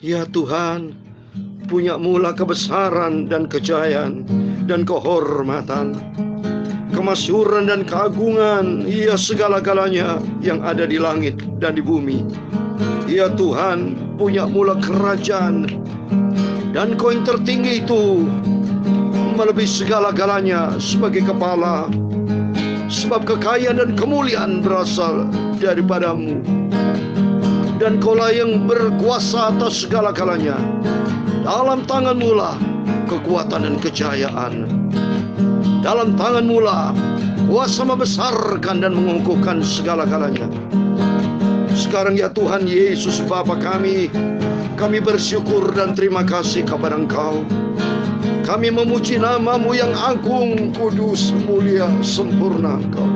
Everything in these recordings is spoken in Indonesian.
Ya Tuhan, punya mula kebesaran dan kejayaan dan kehormatan, kemasyhuran dan keagungan, ya segala-galanya yang ada di langit dan di bumi. Ya Tuhan, punya mula kerajaan, dan Kau yang tertinggi itu melebihi segala-galanya sebagai kepala, sebab kekayaan dan kemuliaan berasal daripadamu, dan Kaulah yang berkuasa atas segala-galanya. Dalam tangan-Mu lah kekuatan dan kejayaan. Dalam tangan-Mu lah kuasa membesarkan dan mengukuhkan segala-galanya. Sekarang ya Tuhan Yesus Bapa kami bersyukur dan terima kasih kepada Engkau. Kami memuji nama-Mu yang agung, kudus, mulia, sempurna Engkau.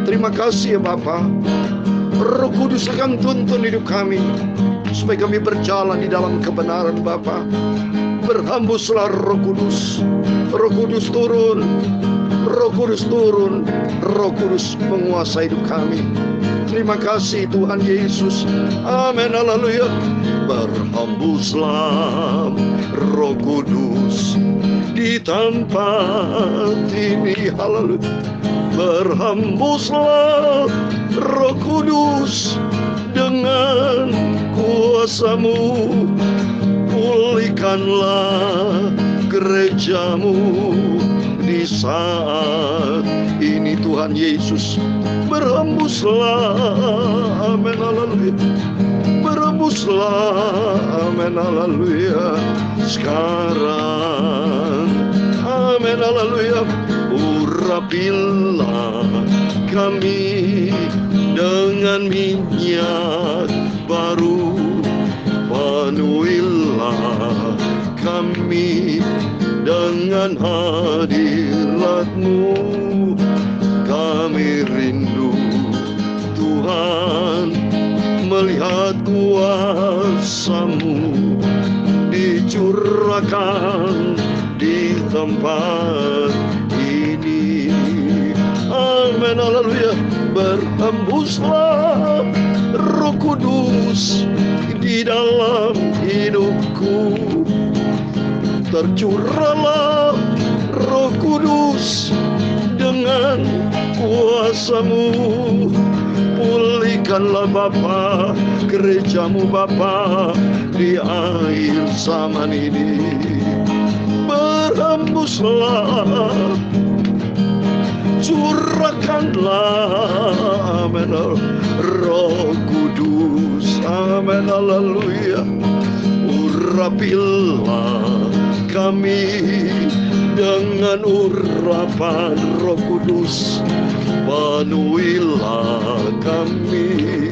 Terima kasih ya Bapa. Roh Kudus akan tuntun hidup kami, supaya kami berjalan di dalam kebenaran Bapa. Berhembuslah Roh Kudus. Roh Kudus turun. Roh Kudus turun. Roh Kudus menguasai hidup kami. Terima kasih Tuhan Yesus. Amin. Haleluya. Berhembuslah Roh Kudus di tempat ini. Haleluya. Berhembuslah Roh Kudus dengan kuasa-Mu. Pulihkanlah gereja-Mu di saat ini Tuhan Yesus. Berhembuslah, amin, haleluya. Berhembuslah, amin, haleluya. Sekarang, amin, haleluya. Urapilah kami dengan minyak baru, penuhilah kami dengan hadirat-Mu. Kami rindu Tuhan melihat kuasa-Mu dicurahkan di tempat ini. Amin, haleluya. Berhembuslah Roh Kudus di dalam hidupku. Tercurahlah Roh Kudus dengan kuasa-Mu. Pulihkanlah Bapa gereja-Mu Bapa di akhir zaman ini. Berhembuslah, curahkanlah, amin, Roh Kudus, amin, haleluya. Urapilah kami dengan urapan Roh Kudus. Penuhilah kami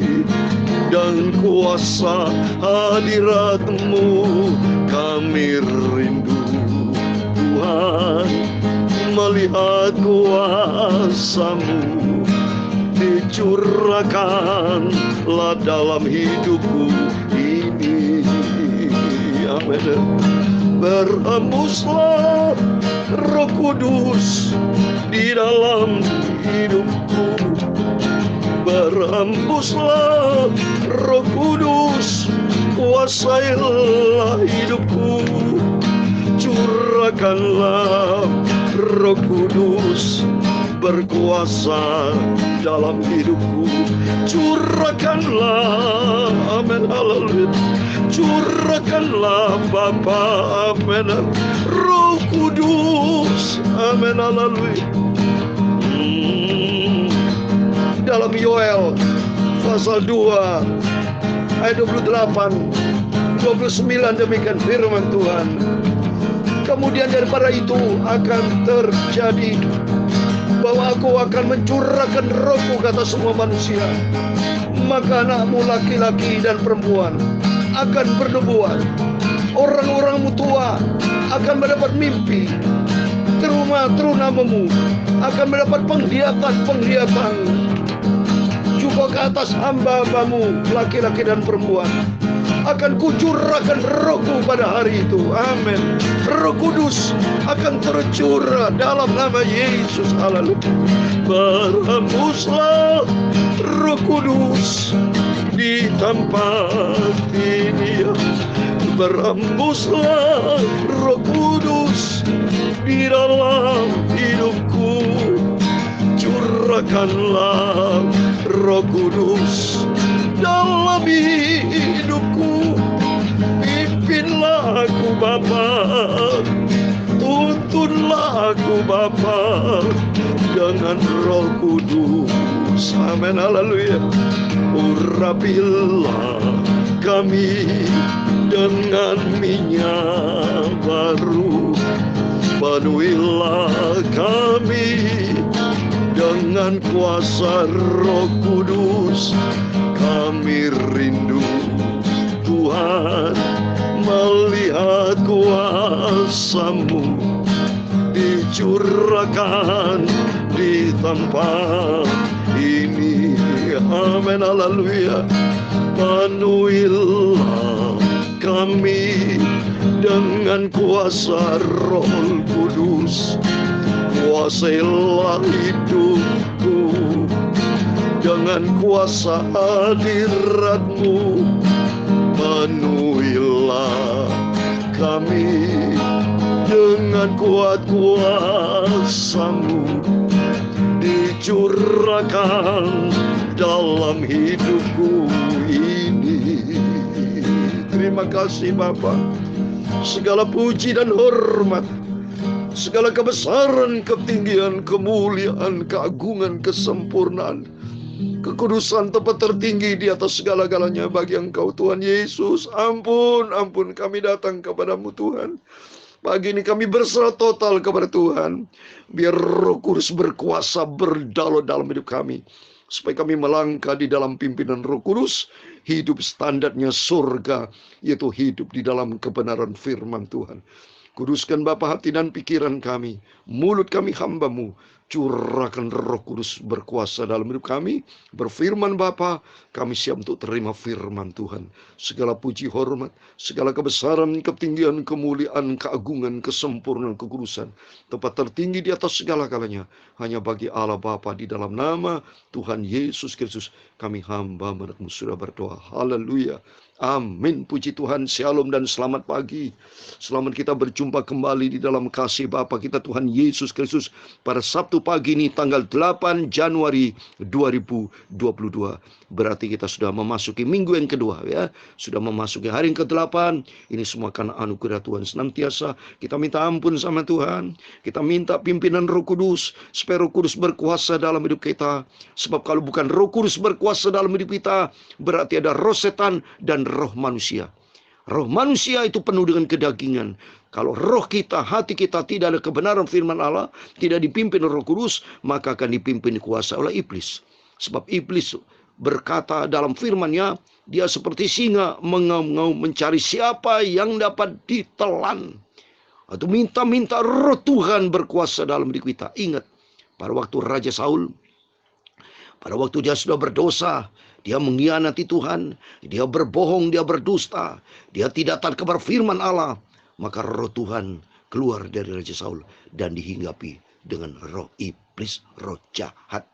dan kuasa hadirat-Mu. Kami rindu Tuhan melihat kuasa-Mu dicurahkanlah dalam hidupku ini. Amin. Berhembuslah Roh Kudus di dalam hidupku. Berhembuslah Roh Kudus, kuasailah hidupku. Curahkanlah Roh Kudus berkuasa dalam hidupku. Curahkanlah, amin, haleluya. Curahkanlah Bapa, amin, Roh Kudus, amin, haleluya. Dalam Yoel pasal 2 ayat 28 29 demikian firman Tuhan. Kemudian daripada itu akan terjadi bahwa Aku akan mencurahkan Roh-Ku ke atas semua manusia. Maka anakmu laki-laki dan perempuan akan bernubuat. Orang-orangmu tua akan mendapat mimpi. Terunamu akan mendapat penglihatan. Juga ke atas hamba-hambamu laki-laki dan perempuan akan kucurahkan Roh-Ku pada hari itu. Amin. Roh Kudus akan tercurah dalam nama Yesus. Haleluya. Berhembuslah Roh Kudus di tempat ini. Berembuslah Roh Kudus di dalam hidupku. Curahkanlah Roh Kudus dalam hidupku. Pimpinlah aku Bapa, tuntunlah aku Bapa dengan Roh Kudus. Amin, haleluya. Urapilah kami dengan minyak baru, penuhilah kami dengan kuasa Roh Kudus. Kami rindu Tuhan melihat kuasa-Mu dicurahkan di tempat ini. Amin, haleluya. Penuhilah kami dengan kuasa Roh Kudus. Kuasailah hidupku dengan kuasa hadirat-Mu. Penuhilah kami dengan kuat kuasa-Mu, dicurahkan dalam hidupku ini. Terima kasih Bapa. Segala puji dan hormat, segala kebesaran, ketinggian, kemuliaan, keagungan, kesempurnaan, kekudusan tempat tertinggi di atas segala-galanya bagi Engkau Tuhan Yesus. Ampun kami datang kepadamu Tuhan. Pagi ini kami berserah total kepada Tuhan. Biar Roh Kudus berkuasa berdalam dalam hidup kami, supaya kami melangkah di dalam pimpinan Roh Kudus. Hidup standarnya surga, yaitu hidup di dalam kebenaran firman Tuhan. Kuduskan Bapa hati dan pikiran kami, mulut kami hamba-Mu. Curahkan Roh Kudus berkuasa dalam hidup kami. Berfirman Bapa, kami siap untuk terima firman Tuhan. Segala puji hormat, segala kebesaran, ketinggian, kemuliaan, keagungan, kesempurnaan, kekudusan, tempat tertinggi di atas segala-galanya hanya bagi Allah Bapa. Di dalam nama Tuhan Yesus Kristus kami hamba menurut-Mu sudah berdoa. Haleluya. Amin. Puji Tuhan. Shalom dan selamat pagi. Selamat kita berjumpa kembali di dalam kasih Bapa kita Tuhan Yesus Kristus pada Sabtu pagi ini tanggal 8 Januari 2022. Berarti kita sudah memasuki minggu yang kedua ya. Sudah memasuki hari yang ke-8. Ini semua karena anugerah Tuhan senantiasa. Kita minta ampun sama Tuhan. Kita minta pimpinan Roh Kudus supaya Roh Kudus berkuasa dalam hidup kita. Sebab kalau bukan Roh Kudus berkuasa dalam hidup kita, berarti ada roh setan dan roh manusia. Roh manusia itu penuh dengan kedagingan. Kalau roh kita, hati kita tidak ada kebenaran firman Allah, tidak dipimpin Roh Kudus, maka akan dipimpin kuasa oleh iblis. Sebab iblis berkata dalam firman-Nya, dia seperti singa mengaum-ngaum mencari siapa yang dapat ditelan. Atau minta Roh Tuhan berkuasa dalam hidup kita. Ingat, pada waktu Raja Saul, pada waktu dia sudah berdosa, dia mengkhianati Tuhan, dia berbohong, dia berdusta, dia tidak taat kepada firman Allah, maka Roh Tuhan keluar dari Raja Saul dan dihinggapi dengan roh iblis, roh jahat.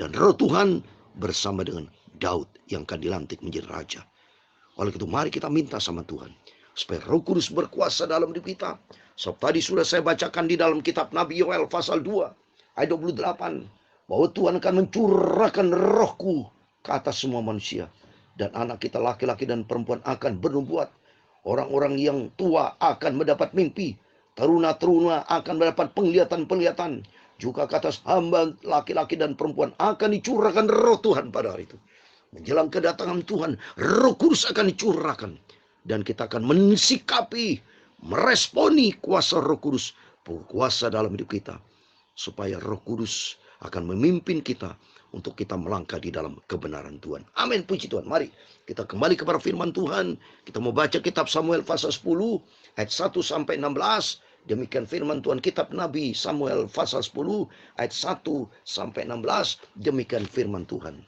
Dan Roh Tuhan bersama dengan Daud yang akan dilantik menjadi raja. Oleh itu mari kita minta sama Tuhan supaya Roh Kudus berkuasa dalam hidup kita. Sebab tadi sudah saya bacakan di dalam kitab Nabi Yoel pasal 2 ayat 28. Bahwa Tuhan akan mencurahkan rohku ke atas semua manusia. Dan anak kita laki-laki dan perempuan akan bernubuat. Orang-orang yang tua akan mendapat mimpi. Teruna-teruna akan mendapat penglihatan-penglihatan. Juga ke atas hamba laki-laki dan perempuan akan dicurahkan roh Tuhan pada hari itu. Menjelang kedatangan Tuhan, Roh Kudus akan dicurahkan. Dan kita akan mensikapi, meresponi kuasa Roh Kudus. Kuasa dalam hidup kita. Supaya Roh Kudus akan memimpin kita untuk kita melangkah di dalam kebenaran Tuhan. Amin, puji Tuhan. Mari kita kembali kepada firman Tuhan. Kita mau baca kitab Samuel pasal 10 ayat 1 sampai 16. Demikian firman Tuhan, kitab Nabi Samuel pasal 10 ayat 1 sampai 16. Demikian firman Tuhan.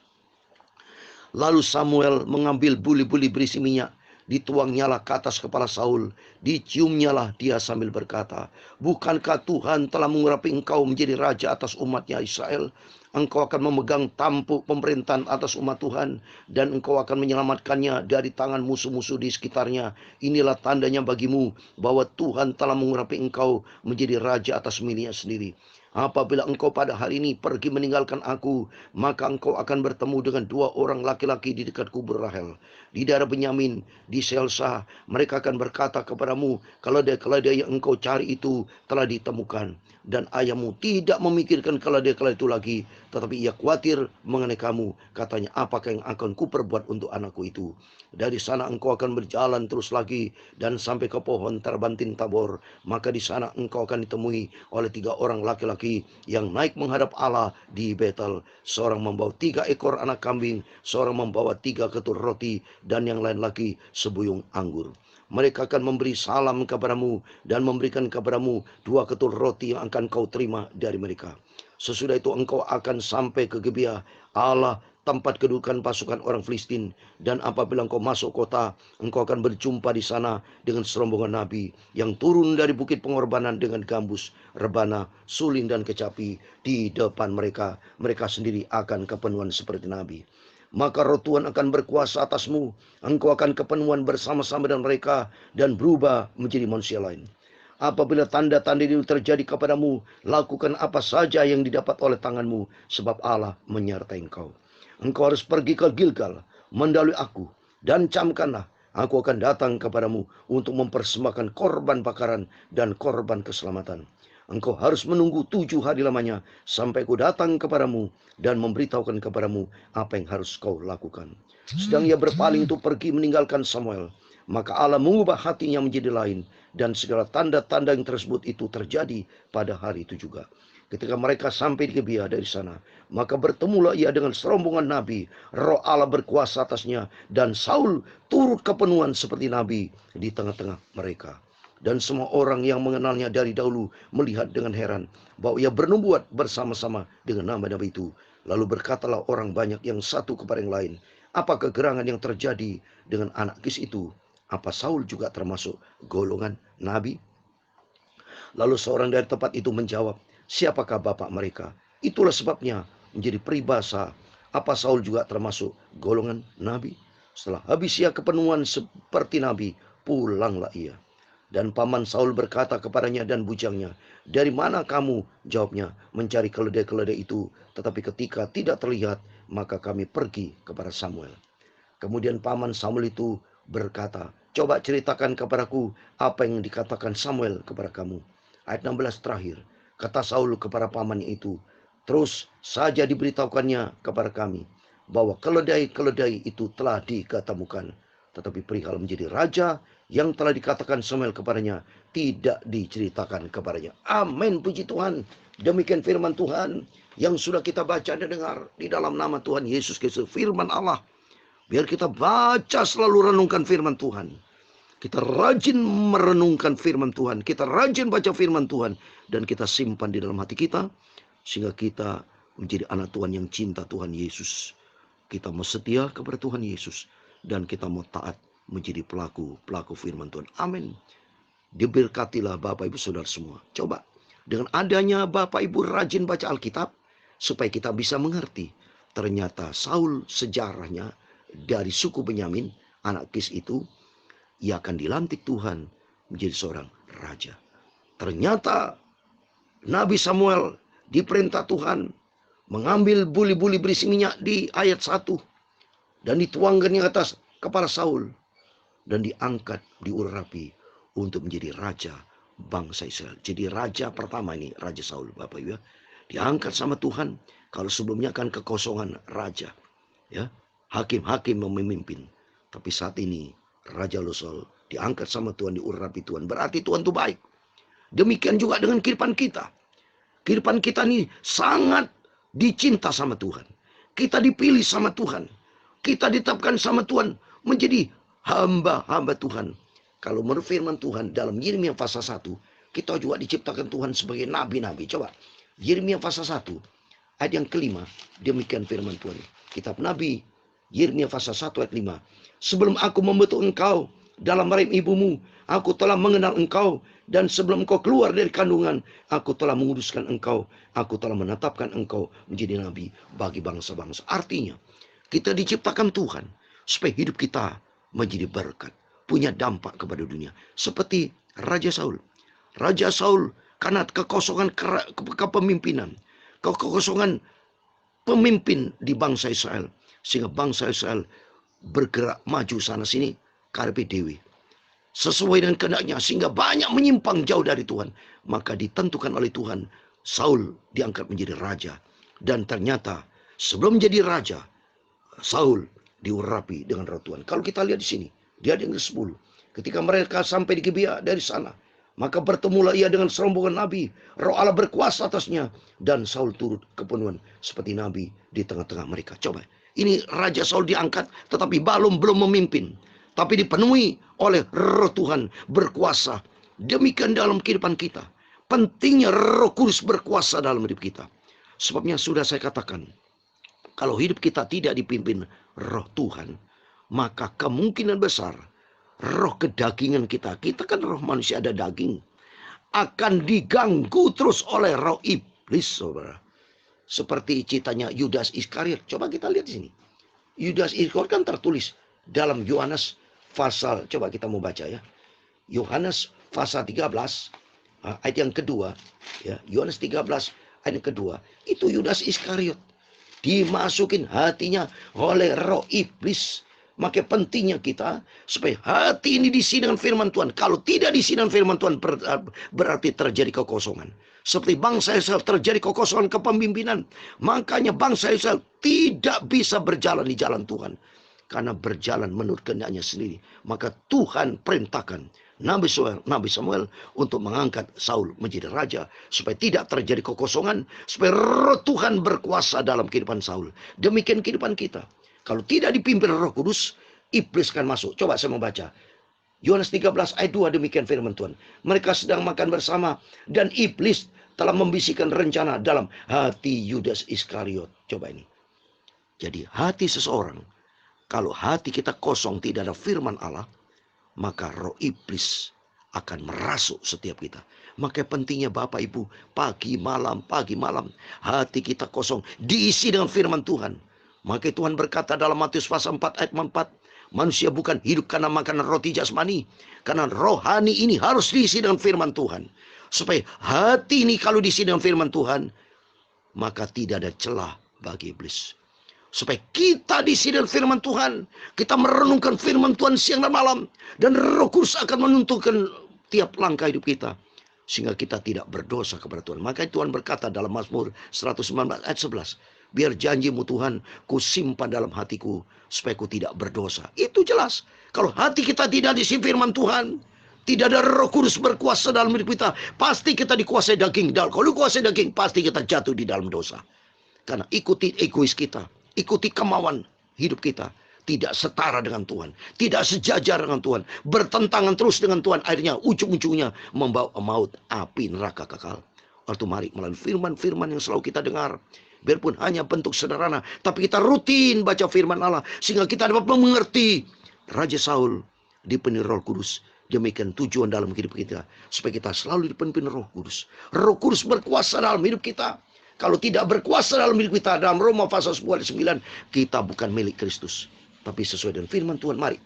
Lalu Samuel mengambil buli-buli berisi minyak, dituangnyalah ke atas kepala Saul, diciumnyalah dia sambil berkata, bukankah Tuhan telah mengurapi engkau menjadi raja atas umatnya Israel? Engkau akan memegang tampuk pemerintahan atas umat Tuhan, dan Engkau akan menyelamatkannya dari tangan musuh-musuh di sekitarnya. Inilah tandanya bagimu bahwa Tuhan telah mengurapi engkau menjadi raja atas miliknya sendiri. Apabila engkau pada hari ini pergi meninggalkan aku, maka engkau akan bertemu dengan 2 orang laki-laki di dekat kubur Rahel di daerah Benyamin, di Selsa. Mereka akan berkata kepadamu, keledai-keledai yang engkau cari itu telah ditemukan. Dan ayahmu tidak memikirkan keledai-keledai itu lagi, tetapi ia khawatir mengenai kamu. Katanya, apakah yang akan kuperbuat untuk anakku itu? Dari sana engkau akan berjalan terus lagi dan sampai ke pohon terbantin Tabor. Maka di sana engkau akan ditemui oleh 3 orang laki-laki yang naik menghadap Allah di Betel. Seorang membawa 3 ekor anak kambing, seorang membawa 3 ketul roti, dan yang lain lagi sebuyung anggur. Mereka akan memberi salam kepadamu dan memberikan kepadamu 2 ketul roti yang akan kau terima dari mereka. Sesudah itu engkau akan sampai ke Gibeah Allah, tempat kedudukan pasukan orang Filistin. Dan apabila engkau masuk kota, engkau akan berjumpa di sana dengan serombongan nabi yang turun dari bukit pengorbanan dengan gambus, rebana, suling, dan kecapi di depan mereka. Mereka sendiri akan kepenuhan seperti nabi. Maka roh Tuhan akan berkuasa atasmu. Engkau akan kepenuhan bersama-sama dengan mereka dan berubah menjadi manusia lain. Apabila tanda-tanda itu terjadi kepadamu, lakukan apa saja yang didapat oleh tanganmu, sebab Allah menyertai engkau. Engkau harus pergi ke Gilgal, mendahului aku, dan camkanlah, aku akan datang kepadamu untuk mempersembahkan korban bakaran dan korban keselamatan. Engkau harus menunggu 7 hari lamanya sampai ku datang kepadamu dan memberitahukan kepadamu apa yang harus kau lakukan. Sedang ia berpaling untuk pergi meninggalkan Samuel, maka Allah mengubah hatinya menjadi lain, dan segala tanda-tanda yang tersebut itu terjadi pada hari itu juga. Ketika mereka sampai di Gibeah dari sana, maka bertemulah ia dengan serombongan nabi. Roh Allah berkuasa atasnya, dan Saul turut kepenuhan seperti nabi di tengah-tengah mereka. Dan semua orang yang mengenalnya dari dahulu melihat dengan heran bahwa ia bernubuat bersama-sama dengan nama nabi itu. Lalu berkatalah orang banyak yang satu kepada yang lain, apa kegerangan yang terjadi dengan anak Kis itu? Apa Saul juga termasuk golongan nabi? Lalu seorang dari tempat itu menjawab, siapakah bapak mereka? Itulah sebabnya menjadi peribahasa, apa Saul juga termasuk golongan nabi? Setelah habis ia kepenuhan seperti nabi, pulanglah ia. Dan paman Saul berkata kepadanya dan bujangnya, dari mana kamu? Jawabnya, mencari keledai-keledai itu. Tetapi ketika tidak terlihat, maka kami pergi kepada Samuel. Kemudian paman Samuel itu berkata, coba ceritakan kepadaku apa yang dikatakan Samuel kepada kamu. Ayat 16 terakhir, kata Saul kepada pamannya itu, terus saja diberitahukannya kepada kami bahwa keledai-keledai itu telah diketemukan. Tetapi perihal menjadi raja yang telah dikatakan Samuel kepadanya tidak diceritakan kepadanya. Amin, puji Tuhan. Demikian firman Tuhan yang sudah kita baca dan dengar di dalam nama Tuhan Yesus Kristus, firman Allah. Biar kita baca selalu, renungkan firman Tuhan. Kita rajin merenungkan firman Tuhan, kita rajin baca firman Tuhan, dan kita simpan di dalam hati kita, sehingga kita menjadi anak Tuhan yang cinta Tuhan Yesus. Kita mau setia kepada Tuhan Yesus, dan kita mau taat menjadi pelaku firman Tuhan. Amin. Diberkatilah Bapak Ibu Saudara semua. Coba dengan adanya Bapak Ibu rajin baca Alkitab, supaya kita bisa mengerti, ternyata Saul sejarahnya dari suku Benyamin, anak Kis itu, ia akan dilantik Tuhan menjadi seorang raja. Ternyata Nabi Samuel diperintah Tuhan mengambil buli-buli berisi minyak di ayat 1 dan dituangkan di atas kepala Saul dan diangkat, diurapi untuk menjadi raja bangsa Israel. Jadi raja pertama ini, Raja Saul, Bapak Ibu ya, diangkat sama Tuhan. Kalau sebelumnya kan kekosongan raja, ya, hakim-hakim memimpin. Tapi saat ini Raja Saul diangkat sama Tuhan, diurapi Tuhan. Berarti Tuhan itu baik. Demikian juga dengan kehidupan kita. Kehidupan kita ini sangat dicinta sama Tuhan. Kita dipilih sama Tuhan. Kita ditetapkan sama Tuhan menjadi hamba-hamba Tuhan. Kalau menurut firman Tuhan dalam Yeremia pasal 1, kita juga diciptakan Tuhan sebagai nabi-nabi. Coba Yeremia pasal 1 ayat yang kelima, demikian firman Tuhan. Kitab Nabi Yeremia pasal 1 ayat 5. Sebelum aku membentuk engkau dalam rahim ibumu, aku telah mengenal engkau, Dan sebelum engkau keluar dari kandungan, aku telah menguduskan engkau. Aku telah menetapkan engkau menjadi nabi bagi bangsa-bangsa. Artinya, kita diciptakan Tuhan supaya hidup kita menjadi berkat, punya dampak kepada dunia. Seperti Raja Saul. Raja Saul karena kekosongan kepemimpinan, kekosongan pemimpin di bangsa Israel, sehingga bangsa Israel bergerak maju sana sini karepe dewi sesuai dengan kehendaknya, sehingga banyak menyimpang jauh dari Tuhan. Maka ditentukan oleh Tuhan, Saul diangkat menjadi raja. Dan ternyata sebelum menjadi raja, Saul diurapi dengan roh Tuhan. Kalau kita lihat di sini, dia yang ke-10. Ketika mereka sampai di Gibea dari sana, maka bertemulah ia dengan serombongan nabi. Roh Allah berkuasa atasnya, dan Saul turut kepenuhan seperti nabi di tengah-tengah mereka. Coba, ini Raja Saul diangkat, tetapi belum memimpin, tapi dipenuhi oleh roh Tuhan berkuasa. Demikian dalam kehidupan kita. Pentingnya Roh Kudus berkuasa dalam hidup kita. Sebabnya sudah saya katakan, kalau hidup kita tidak dipimpin roh Tuhan, maka kemungkinan besar roh kedagingan kita kan roh manusia ada daging, akan diganggu terus oleh roh iblis, saudara. Seperti ceritanya Yudas Iskariot. Coba kita lihat di sini. Yudas Iskariot kan tertulis dalam Yohanes pasal, coba kita mau baca ya. Yohanes pasal 13 ayat yang kedua ya. Yohanes 13 ayat yang kedua. Itu Yudas Iskariot dimasukin hatinya oleh roh iblis. Maka pentingnya kita supaya hati ini diisi dengan firman Tuhan. Kalau tidak diisi dengan firman Tuhan, berarti terjadi kekosongan. Seperti bangsa Israel terjadi kekosongan kepemimpinan. Makanya bangsa Israel tidak bisa berjalan di jalan Tuhan, karena berjalan menurut kehendaknya sendiri. Maka Tuhan perintahkan Nabi Samuel untuk mengangkat Saul menjadi raja, supaya tidak terjadi kekosongan, supaya roh Tuhan berkuasa dalam kehidupan Saul. Demikian kehidupan kita. Kalau tidak dipimpin Roh Kudus, iblis kan masuk. Coba saya membaca Yohanes 13 ayat 2, demikian firman Tuhan. Mereka sedang makan bersama, dan iblis telah membisikkan rencana dalam hati Yudas Iskariot. Coba ini. Jadi hati seseorang, kalau hati kita kosong, tidak ada firman Allah, maka roh iblis akan merasuk setiap kita. Maka pentingnya Bapak Ibu, pagi malam, hati kita kosong, diisi dengan firman Tuhan. Maka Tuhan berkata dalam Matius pasal 4 ayat 4, manusia bukan hidup karena makanan roti jasmani, karena rohani ini harus diisi dengan firman Tuhan. Supaya hati ini kalau diisi dengan firman Tuhan, maka tidak ada celah bagi iblis. Supaya kita diisi dengan firman Tuhan, kita merenungkan firman Tuhan siang dan malam, dan Roh Kudus akan menentukan tiap langkah hidup kita, sehingga kita tidak berdosa kepada Tuhan. Maka Tuhan berkata dalam Mazmur 119 ayat 11, biar janjimu Tuhan ku simpan dalam hatiku, supaya ku tidak berdosa. Itu jelas. Kalau hati kita tidak diisi firman Tuhan, tidak ada Roh Kudus berkuasa dalam hidup kita, pasti kita dikuasai daging. Dan kalau dikuasai daging, pasti kita jatuh di dalam dosa. Karena ikuti egois kita, ikuti kemauan hidup kita, tidak setara dengan Tuhan, tidak sejajar dengan Tuhan, bertentangan terus dengan Tuhan, akhirnya ujung-ujungnya membawa maut, api neraka kekal. Waktu mari melalui firman-firman yang selalu kita dengar, biarpun hanya bentuk sederhana, tapi kita rutin baca firman Allah, sehingga kita dapat mengerti. Raja Saul dipenuhi Roh Kudus. Demikian tujuan dalam hidup kita, supaya kita selalu dipenuhi Roh Kudus. Roh Kudus berkuasa dalam hidup kita. Kalau tidak berkuasa dalam hidup kita, dalam Roma pasal 10 ayat 9, kita bukan milik Kristus, tapi sesuai dengan firman Tuhan. Mari,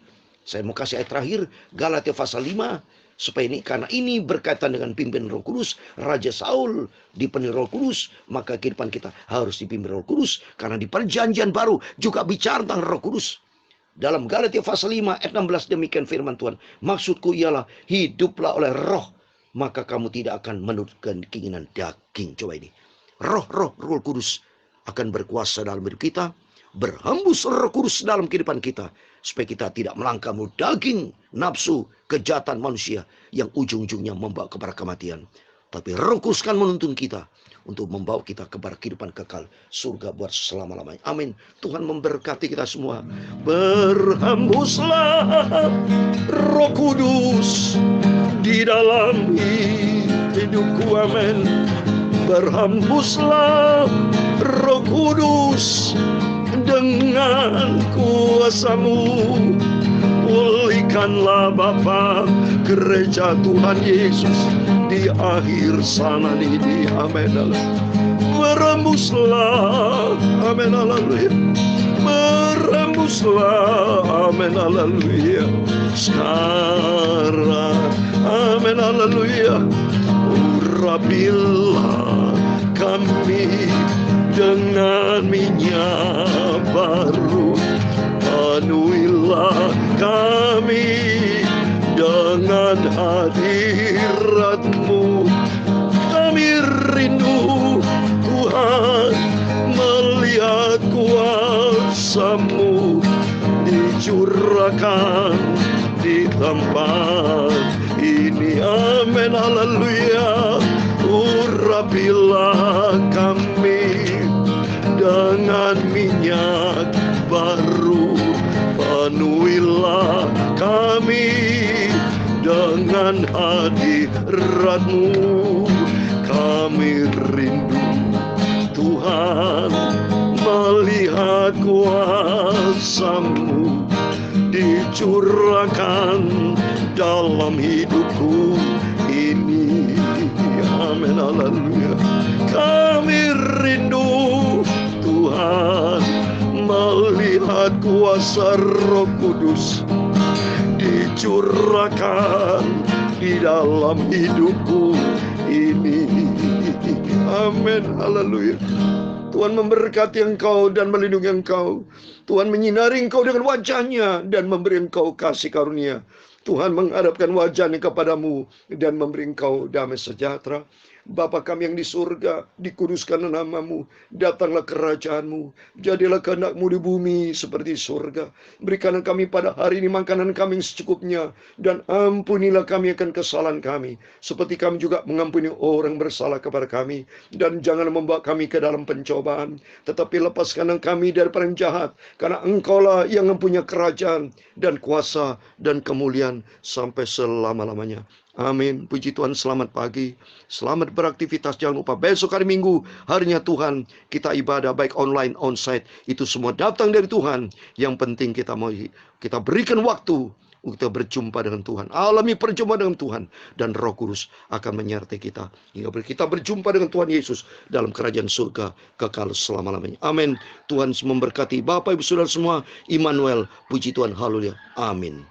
saya mau kasih ayat terakhir, Galatia pasal 5, supaya ini, karena ini berkaitan dengan pimpin Roh Kudus. Raja Saul dipenuhi Roh Kudus, maka kehidupan kita harus dipimpin Roh Kudus, karena di perjanjian baru juga bicara tentang Roh Kudus. Dalam Galatia pasal 5 ayat 16, demikian firman Tuhan, maksudku ialah hiduplah oleh roh, maka kamu tidak akan menurutkan keinginan daging. Coba ini, Roh Kudus akan berkuasa dalam hidup kita, berhembus Roh Kudus dalam kehidupan kita, supaya kita tidak melangkah menurut daging, nafsu, kejahatan manusia yang ujung-ujungnya membawa kepada kematian. Tapi Roh Kudus kan menuntun kita untuk membawa kita kepada kehidupan kekal, surga buat selama-lamanya. Amin. Tuhan memberkati kita semua. Berhembuslah Roh Kudus di dalam hidupku. Amin. Berhembuslah Roh Kudus dengan kuasa-Mu, Pulihkanlah Bapa gereja Tuhan Yesus di akhir sana ini. Amin. Merembuslah, amin, haleluya. Merembuslah, amin, haleluya. Sekarang, amin, haleluya. Urapilah kami dengan minyak baru, penuhilah kami dengan hadirat-Mu. Kami rindu Tuhan melihat kuasa-Mu dicurahkan di tempat ini. Amin, haleluya. Urapilah kami dengan minyak baru, penuhilah kami dengan hadirat-Mu. Kami rindu Tuhan melihat kuasa-Mu dicurahkan dalam hidupku ini. Amin, haleluya. Kami rindu Tuhan melihat kuasa Roh Kudus dicurahkan di dalam hidupku ini. Amin, haleluya. Tuhan memberkati engkau dan melindungi engkau. Tuhan menyinari engkau dengan wajah-Nya dan memberi engkau kasih karunia. Tuhan menghadapkan wajah-Nya kepadamu dan memberi engkau damai sejahtera. Bapa kami yang di surga, dikuduskanlah nama-Mu, datanglah kerajaan-Mu, jadilah kehendak-Mu di bumi seperti surga. Berikanlah kami pada hari ini makanan kami yang secukupnya, dan ampunilah kami akan kesalahan kami, seperti kami juga mengampuni orang bersalah kepada kami. Dan jangan membawa kami ke dalam pencobaan, tetapi lepaskanlah kami daripada yang jahat, karena Engkaulah yang mempunyai kerajaan dan kuasa dan kemuliaan sampai selama-lamanya. Amin. Puji Tuhan, selamat pagi. Selamat beraktivitas. Jangan lupa besok hari Minggu, harinya Tuhan, kita ibadah baik online, onsite. Itu semua datang dari Tuhan. Yang penting kita berikan waktu untuk kita berjumpa dengan Tuhan. Alami perjumpaan dengan Tuhan. Dan Roh Kudus akan menyertai kita. Hingga kita berjumpa dengan Tuhan Yesus dalam kerajaan surga kekal selama-lamanya. Amin. Tuhan memberkati Bapak Ibu Saudara semua. Immanuel. Puji Tuhan. Haleluya. Amin.